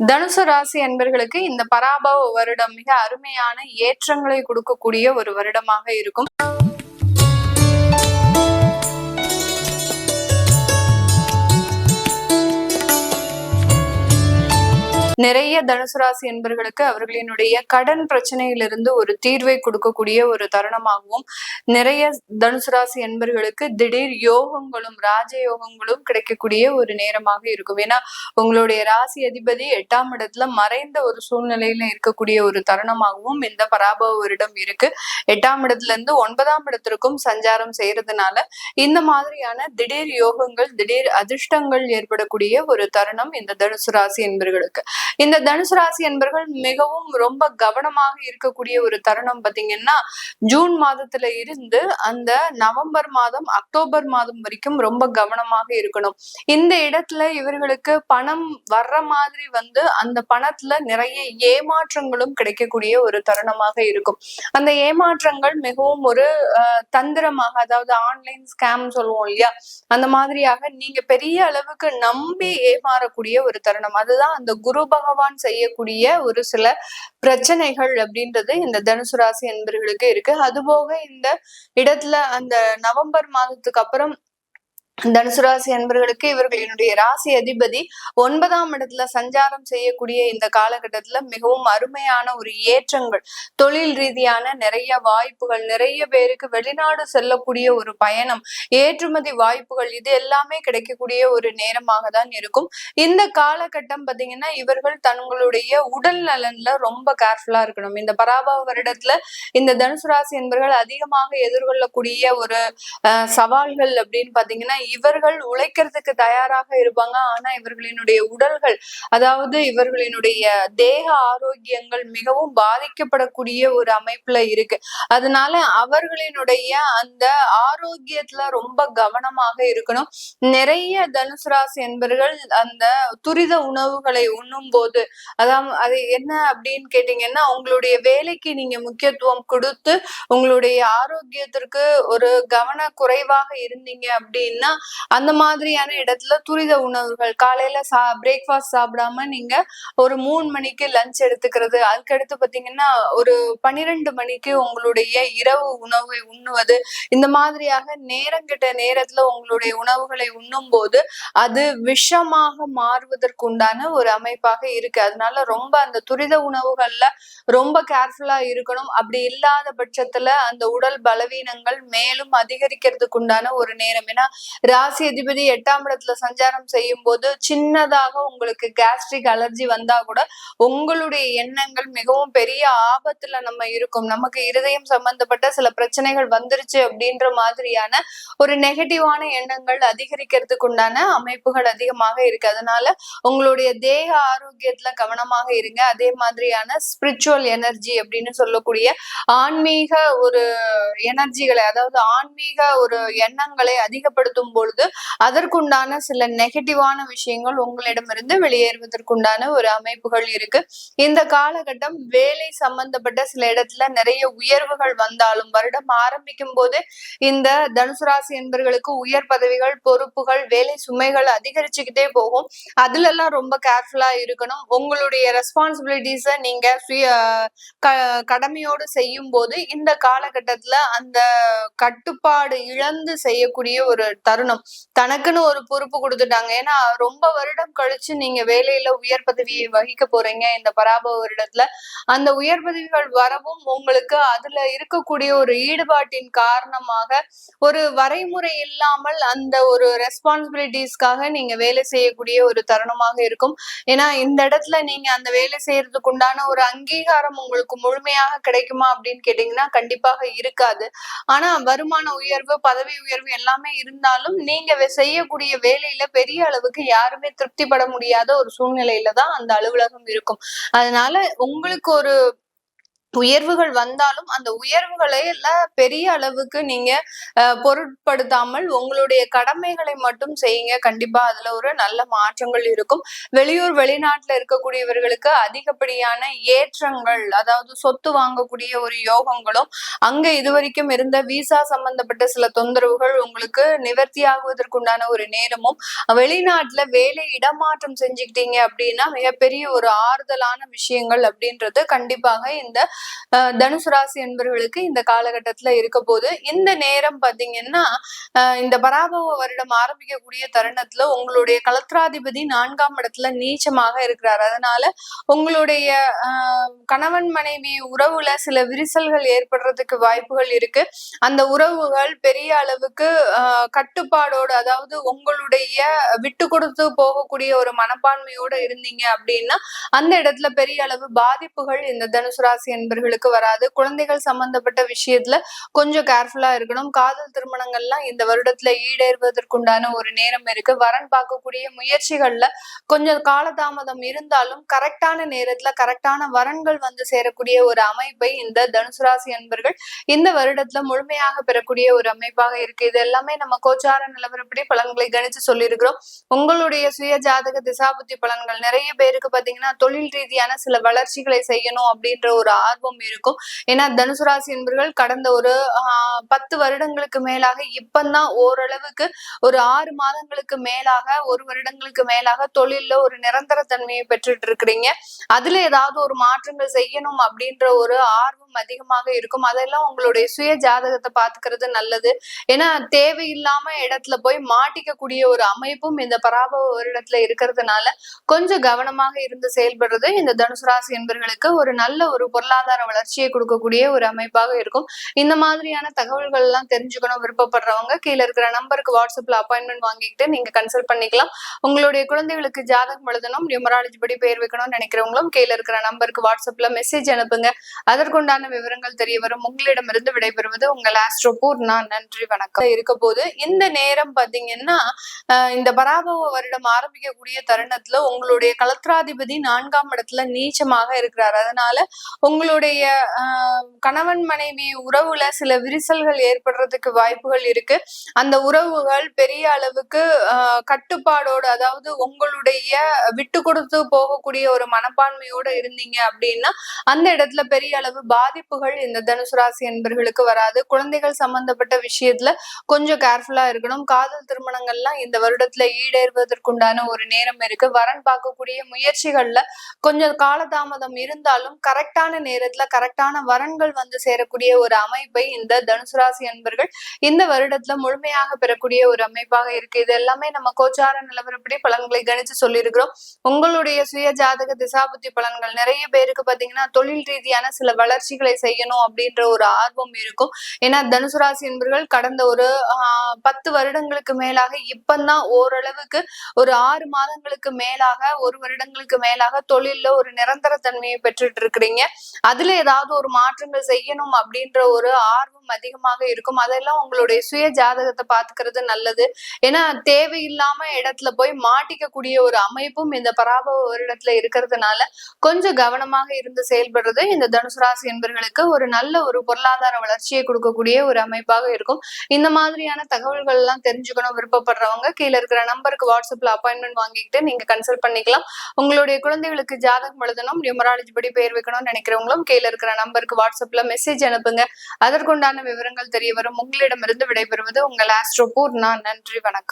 தனுசு ராசி அன்பர்களுக்கு இந்த பராபவ வருடம் மிக அருமையான ஏற்றங்களை கொடுக்கக்கூடிய ஒரு வருடமாக இருக்கும். நிறைய தனுசு ராசி என்பர்களுக்கு அவர்களினுடைய கடன் பிரச்சனையிலிருந்து ஒரு தீர்வை கொடுக்கக்கூடிய ஒரு தருணமாகவும், நிறைய தனுசு ராசி என்பர்களுக்கு திடீர் யோகங்களும் ராஜ யோகங்களும் கிடைக்கக்கூடிய ஒரு நேரமாக இருக்கும். ஏன்னா உங்களுடைய ராசி அதிபதி 8ஆம் இடத்துல மறைந்த ஒரு சூழ்நிலையில இருக்கக்கூடிய ஒரு தருணமாகவும் இந்த பராபவ வருடம் இருக்கு. 8ஆம் இடத்துல இருந்து 9ஆம் இடத்திற்கும் சஞ்சாரம் செய்யறதுனால இந்த மாதிரியான திடீர் யோகங்கள், திடீர் அதிர்ஷ்டங்கள் ஏற்படக்கூடிய ஒரு தருணம் இந்த தனுசு ராசி என்பர்களுக்கு. இந்த தனுசு ராசி என்பர்கள் மிகவும் ரொம்ப கவனமாக இருக்கக்கூடிய ஒரு தருணம் பாத்தீங்கன்னா, ஜூன் மாதத்துல இருந்து அந்த நவம்பர் மாதம், அக்டோபர் மாதம் வரைக்கும் ரொம்ப கவனமாக இருக்கணும். இந்த இடத்துல இவர்களுக்கு பணம் வர்ற மாதிரி அந்த பணத்துல நிறைய ஏமாற்றங்களும் கிடைக்கக்கூடிய ஒரு தருணமாக இருக்கும். அந்த ஏமாற்றங்கள் மிகவும் ஒரு தந்திரமாக, அதாவது ஆன்லைன் ஸ்கேம் சொல்லுவோம் இல்லையா, அந்த மாதிரியாக நீங்க பெரிய அளவுக்கு நம்பி ஏமாறக்கூடிய ஒரு தருணம். அதுதான் அந்த குரு பகவான் செய்யக்கூடிய ஒரு சில பிரச்சனைகள் அப்படின்றது இந்த தனுசு ராசி என்பர்களுக்கு இருக்கு. அதுபோக இந்த இடத்துல அந்த நவம்பர் மாதத்துக்கு அப்புறம் தனுசு ராசி அன்பர்களுக்கு இவர்களினுடைய ராசி அதிபதி 9ஆம் இடத்துல சஞ்சாரம் செய்யக்கூடிய இந்த காலகட்டத்துல மிகவும் அருமையான ஒரு ஏற்றங்கள், தொழில் ரீதியான நிறைய வாய்ப்புகள், நிறைய பேருக்கு வெளிநாடு செல்லக்கூடிய ஒரு பயணம், ஏற்றுமதி வாய்ப்புகள், இது எல்லாமே கிடைக்கக்கூடிய ஒரு நேரமாக தான் இருக்கும். இந்த காலகட்டம் பாத்தீங்கன்னா இவர்கள் தங்களுடைய உடல் நலன்ல ரொம்ப கேர்ஃபுல்லா இருக்கணும். இந்த பராபவ வருடத்துல இந்த தனுசு ராசி என்பர்கள் அதிகமாக எதிர்கொள்ளக்கூடிய ஒரு சவால்கள் அப்படின்னு பாத்தீங்கன்னா, இவர்கள் உழைக்கிறதுக்கு தயாராக இருப்பாங்க. ஆனா இவர்களினுடைய உடல்கள், அதாவது இவர்களினுடைய தேக ஆரோக்கியங்கள் மிகவும் பாதிக்கப்படக்கூடிய ஒரு அமைப்புல இருக்கு. அதனால அவர்களினுடைய அந்த ஆரோக்கியத்துல ரொம்ப கவனமாக இருக்கணும். நிறைய தனுசு ராசி என்பர்கள் அந்த துரித உணவுகளை உண்ணும் போது, அதாவது அது என்ன அப்படின்னு கேட்டீங்கன்னா, உங்களுடைய வேலைக்கு நீங்க முக்கியத்துவம் கொடுத்து உங்களுடைய ஆரோக்கியத்திற்கு ஒரு கவன குறைவாக இருந்தீங்க அப்படின்னா, அந்த மாதிரியான இடத்துல துரித உணவுகள், காலையில பிரேக்ஃபாஸ்ட் சாப்பிடாம நீங்க ஒரு 3 மணிக்கு லஞ்ச் எடுத்துக்கிறது, அதுக்கடுத்து பாத்தீங்கன்னா ஒரு 12 மணிக்கு உங்களுடைய இரவு உணவை உண்ணுவது, இந்த மாதிரியாக நேரங்கிட்ட நேரத்துல உங்களுடைய உணவுகளை உண்ணும் போது அது விஷமாக மாறுவதற்குண்டான ஒரு அமைப்பாக இருக்கு. அதனால ரொம்ப அந்த துரித உணவுகள்ல ரொம்ப கேர்ஃபுல்லா இருக்கணும். அப்படி இல்லாத பட்சத்துல அந்த உடல் பலவீனங்கள் மேலும் அதிகரிக்கிறதுக்கு உண்டான ஒரு நேரம். ஏன்னா ராசி அதிபதி 8ஆம் இடத்துல சஞ்சாரம் செய்யும் போது சின்னதாக உங்களுக்கு கேஸ்ட்ரிக் அலர்ஜி வந்தா கூட உங்களுடைய எண்ணங்கள் மிகவும் பெரிய ஆபத்துல நம்ம இருக்கும். நமக்கு இருதயம் சம்பந்தப்பட்ட சில பிரச்சனைகள் வந்துருச்சு அப்படின்ற மாதிரியான ஒரு நெகட்டிவான எண்ணங்கள் அதிகரிக்கிறதுக்கு உண்டான அமைப்புகள் அதிகமாக இருக்கு. அதனால உங்களுடைய தேக ஆரோக்கியத்துல கவனமாக இருங்க. அதே மாதிரியான ஸ்பிரிச்சுவல் எனர்ஜி அப்படின்னு சொல்லக்கூடிய ஆன்மீக ஒரு எனர்ஜிகளை, அதாவது ஆன்மீக ஒரு எண்ணங்களை அதிகப்படுத்தும் பொழுது அதற்குண்டான சில நெகட்டிவான விஷயங்கள் உங்களிடமிருந்து வெளியேறுவதற்குண்டான ஒரு அமைப்புகள் இருக்கு. இந்த காலகட்டம் வேலை சம்பந்தப்பட்ட சில இடத்துல நிறைய உயர்வுகள் வந்தாலும், வருடம் ஆரம்பிக்கும் போது இந்த தனுசு ராசி என்பர்களுக்கு உயர் பதவிகள், பொறுப்புகள், வேலை சுமைகள் அதிகரிச்சுக்கிட்டே போகும். அதுல எல்லாம் ரொம்ப கேர்ஃபுல்லா இருக்கணும். உங்களுடைய ரெஸ்பான்சிபிலிட்டிஸ நீங்க கடமையோடு செய்யும் போது இந்த காலகட்டத்துல அந்த கட்டுப்பாடு இழந்து செய்யக்கூடிய ஒரு தருணம். தனக்குன்னு ஒரு பொறுப்பு கொடுத்துட்டாங்க, ஏன்னா ரொம்ப வருடம் கழிச்சு நீங்க வேலையில உயர் பதவியை வகிக்க போறீங்க இந்த பராபவ வருடத்துல. அந்த உயர் பதவிகள் வரவும் உங்களுக்கு அதுல இருக்கக்கூடிய ஒரு ஈடுபாட்டின் காரணமாக ஒரு வரைமுறை இல்லாமல் அந்த ஒரு ரெஸ்பான்சிபிலிட்டிஸ்க்காக நீங்க வேலை செய்யக்கூடிய ஒரு தருணமாக இருக்கும். ஏன்னா இந்த இடத்துல நீங்க அந்த வேலை செய்யறதுக்கு உண்டான ஒரு அங்கீகாரம் உங்களுக்கு முழுமையாக கிடைக்குமா அப்படின்னு கேட்டீங்கன்னா கண்டிப்பாக இருக்காது. ஆனா வருமான உயர்வு, பதவி உயர்வு எல்லாமே இருந்தாலும் நீங்க செய்யக்கூடிய வேலையில பெரிய அளவுக்கு யாருமே திருப்திப்பட முடியாத ஒரு சூழ்நிலையில தான் அந்த அலுவலகம் இருக்கும். அதனால உங்களுக்கு ஒரு உயர்வுகள் வந்தாலும் அந்த உயர்வுகளை எல்லாம் பெரிய அளவுக்கு நீங்க பொருட்படுத்தாமல் உங்களுடைய கடமைகளை மட்டும் செய்யுங்க. கண்டிப்பா அதுல ஒரு நல்ல மாற்றங்கள் இருக்கும். வெளியூர் வெளிநாட்டுல இருக்கக்கூடியவர்களுக்கு அதிகப்படியான ஏற்றங்கள், அதாவது சொத்து வாங்கக்கூடிய ஒரு யோகங்களும், அங்க இதுவரைக்கும் இருந்த விசா சம்பந்தப்பட்ட சில தொந்தரவுகள் உங்களுக்கு நிவர்த்தி ஆகுவதற்குண்டான ஒரு நேரமும், வெளிநாட்டுல வேலை இடமாற்றம் செஞ்சுக்கிட்டீங்க அப்படின்னா மிகப்பெரிய ஒரு ஆறுதலான விஷயங்கள் அப்படின்றது கண்டிப்பாக இந்த தனுசு ராசி என்பவர்களுக்கு இந்த காலகட்டத்துல இருக்க போது. இந்த நேரம் பாத்தீங்கன்னா இந்த பராபவ வருடம் ஆரம்பிக்கக்கூடிய தருணத்துல உங்களுடைய கலத்திராதிபதி 4ஆம் இடத்துல நீச்சமாக இருக்கிறார். அதனால உங்களுடைய கணவன் மனைவி உறவுல சில விரிசல்கள் ஏற்படுறதுக்கு வாய்ப்புகள் இருக்கு. அந்த உறவுகள் பெரிய அளவுக்கு கட்டுப்பாடோடு, அதாவது உங்களுடைய விட்டு கொடுத்து போகக்கூடிய ஒரு மனப்பான்மையோட இருந்தீங்க அப்படின்னா அந்த இடத்துல பெரிய அளவு பாதிப்புகள் இந்த தனுசு ராசி என்பர்களுக்கு வராது. குழந்தைகள் சம்பந்தப்பட்ட விஷயத்துல கொஞ்சம் கேர்ஃபுல்லா இருக்கணும். காதல் திருமணங்கள்லாம் இந்த வருடத்துல ஈடேறுவதற்குண்டான ஒரு நேரம் இருக்கு. வரன் பார்க்கக்கூடிய முயற்சிகள்ல கொஞ்சம் காலதாமதம் இருந்தாலும் கரெக்டான நேரத்துல கரெக்டான வரன்கள் வந்து சேரக்கூடிய ஒரு அமைப்பை இந்த தனுசு ராசி என்பர்கள் இந்த வருடத்துல முழுமையாக பெறக்கூடிய ஒரு அமைப்பாக இருக்கு. இது எல்லாமே நம்ம கோச்சார நிலவரப்படி பலன்களை கணிச்சு சொல்லியிருக்கிறோம். உங்களுடைய சுய ஜாதக திசாபுத்தி பலன்கள் நிறைய பேருக்கு பாத்தீங்கன்னா தொழில் ரீதியான சில வளர்ச்சிகளை செய்யணும் அப்படின்ற ஒரு ஆர்வம் இருக்கும். ஏன்னா தனுசு ராசி என்பர்கள் கடந்த ஒரு 10 வருடங்களுக்கு மேலாக இப்பதான் ஓரளவுக்கு ஒரு 6 மாதங்களுக்கு மேலாக, 1 வருடங்களுக்கு மேலாக தொழில்ல ஒரு நிரந்தர தன்மையை பெற்றுட்டு இருக்கிறீங்க. அதுல ஏதாவது ஒரு மாற்றங்கள் செய்யணும் அப்படின்ற ஒரு ஆர்வம் அதிகமாக இருக்கும். அதெல்லாம் உங்களுடைய சுய ஜாதகத்தை பாத்துக்கிறது நல்லது. ஏன்னா தேவையில்லாம இடத்துல போய் மாட்டிக்கக்கூடிய ஒரு அமைப்பும் இந்த பராபவ வருடத்துல இருக்கிறதுனால கொஞ்சம் கவனமாக இருந்து செயல்படுறது இந்த தனுசு ராசி என்பர்களுக்கு ஒரு நல்ல ஒரு பொருளாதார வளர்ச்சியை கொடுக்கக்கூடிய ஒரு அமைப்பாக இருக்கும். இந்த மாதிரியான தகவல்கள் எல்லாம் தெரிஞ்சுக்கணும் விருப்பப்படுறவங்க கீழே இருக்கிற நம்பருக்கு வாட்ஸ்அப்ல அப்பாயின்மெண்ட் வாங்கிக்கிட்டு நீங்க கன்சல்ட் பண்ணிக்கலாம். உங்களுடைய குழந்தைகளுக்கு ஜாதகம் எழுதணும், நியூமராலஜி படி பேர் வைக்கணும்னு நினைக்கிறவங்களும் கீழே இருக்கிற நம்பருக்கு வாட்ஸ்அப்ல மெசேஜ் அனுப்புங்க. அதற்குண்டான விவரங்கள் தெரிய வரும். உங்களிடமிருந்து விடைபெறுவது உங்கள் ஆஸ்ட்ரோ பூர்ணா. நன்றி, வணக்கம். இருக்க போது இந்த நேரம் பாத்தீங்கன்னா இந்த பராபவ வருடம் ஆரம்பிக்கக்கூடிய தருணத்துல உங்களுடைய கலத்திராதிபதி 4ஆம் இடத்துல நீச்சமாக இருக்கிறார். அதனால உங்களுடைய கணவன் மனைவி உறவுல சில விரிசல்கள் ஏற்படுறதுக்கு வாய்ப்புகள் இருக்கு. அந்த உறவுகள் பெரிய அளவுக்கு கட்டுப்பாடோடு, அதாவது உங்களுடைய விட்டு கொடுத்து போகக்கூடிய ஒரு மனப்பான்மையோட இருந்தீங்க அப்படின்னா அந்த இடத்துல பெரிய அளவு பாதிப்புகள் இந்த தனுசு ராசி என்பர்களுக்கு வராது. குழந்தைகள் சம்பந்தப்பட்ட விஷயத்துல கொஞ்சம் கேர்ஃபுல்லா இருக்கணும். காதல் திருமணங்கள்லாம் இந்த வருடத்துல ஈடேறுவதற்குண்டான ஒரு நேரம் இருக்கு. வரன் பார்க்கக்கூடிய முயற்சிகள்ல கொஞ்சம் காலதாமதம் இருந்தாலும் கரெக்டான நேரத்துல கரெக்டான வரன்கள் வந்து சேரக்கூடிய ஒரு அமைப்பை இந்த தனுசு ராசி என்பர்கள் இந்த வருடத்துல முழுமையாக பெறக்கூடிய ஒரு அமைப்பாக இருக்கு. இது எல்லாமே நம்ம கோச்சார நிலவரப்படி பலன்களை கணிச்சு சொல்லியிருக்கிறோம். உங்களுடைய சுய ஜாதக திசாபுத்தி பலன்கள் நிறைய பேருக்கு பாத்தீங்கன்னா தொழில் ரீதியான சில வளர்ச்சிகளை செய்யணும் அப்படின்ற ஒரு ஆர்வம் இருக்கும். ஏன்னா தனுசு ராசி என்பர்கள் கடந்த ஒரு 10 வருடங்களுக்கு மேலாக இப்பதான் ஓரளவுக்கு ஒரு 6 மாதங்களுக்கு மேலாக, 1 வருடங்களுக்கு மேலாக தொழில்ல ஒரு நிரந்தர தன்மையை பெற்றுட்டு இருக்கிறீங்க. அதுல ஏதாவது ஒரு மாற்றங்கள் செய்யணும் அப்படின்ற ஒரு ஆர்வம் அதிகமாக இருக்கும். அதெல்லாம் உங்களுடைய சுய ஜாதகத்தை பாத்துக்கிறது நல்லது. ஏன்னா தேவையில்லாம இடத்துல போய் மாட்டிக்கக்கூடிய ஒரு அமைப்பும் இந்த பராபவ வருடத்துல இருக்கிறதுனால கொஞ்சம் கவனமாக இருந்து செயல்படுறது இந்த தனுசு ராசி என்பர்களுக்கு ஒரு நல்ல ஒரு பொருளாதார வளர்ச்சியை கொடுக்கக்கூடிய ஒரு அமைப்பாக இருக்கும். இந்த மாதிரியான தகவல்கள் எல்லாம் தெரிஞ்சுக்கணும் விருப்பப்படுறவங்க கீழே இருக்கிற நம்பருக்கு வாட்ஸ்அப்ல அப்பாயின்மெண்ட் வாங்கிக்கிட்டு நீங்க கன்சல்ட் பண்ணிக்கலாம். உங்களுடைய குழந்தைகளுக்கு ஜாதகம் எழுதணும், நியூமராலஜி படி பேர் வைக்கணும்னு நினைக்கிறவங்களும் கீழே இருக்கிற நம்பருக்கு வாட்ஸ்அப்ல மெசேஜ் அனுப்புங்க. அதற்குண்டான விவரங்கள் தெரிய வரும். உங்களிடமிருந்து விடைபெறுவது உங்கள் ஆஸ்ட்ரோ பூர்ணா. நன்றி, வணக்கம்.